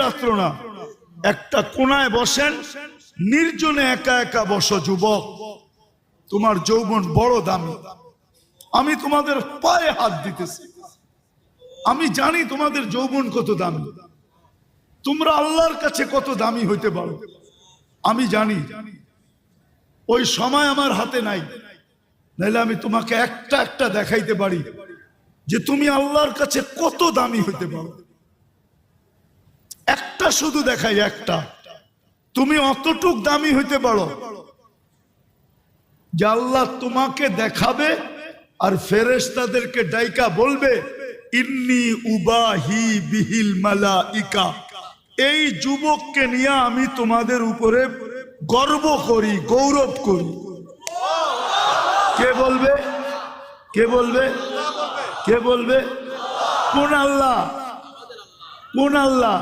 রাত্র না, একটা কোনায় বসেন, নির্জনে একা একা বসো। যুবক, তোমার যৌবন বড় দামি। আমি তোমাদের পায়ে হাত দিতেছি, আমি জানি তোমাদের যৌবন কত দামি, তোমরা আল্লাহর কাছে কত দামি হইতে পারো আমি জানি। ওই সময় আমার হাতে নাই, নাহলে আমি তোমাকে একটা একটা দেখাইতে পারি যে তুমি আল্লাহর কাছে কত দামি হইতে পারো। একটা শুধু দেখাই, একটা, তুমি অতটুক দামি হইতে পারো যে আল্লাহ তোমাকে দেখাবে আর ফেরেশতাদেরকে ডাইকা বলবে, ইন্নী উবাহি বিহিল মালাইকা, এই যুবককে নিয়ে আমি তোমাদের উপরে গর্ব করি, গৌরব করি। কে বলবে? কে বলবে? কে বলবে? কোন আল্লাহ? কোন আল্লাহ?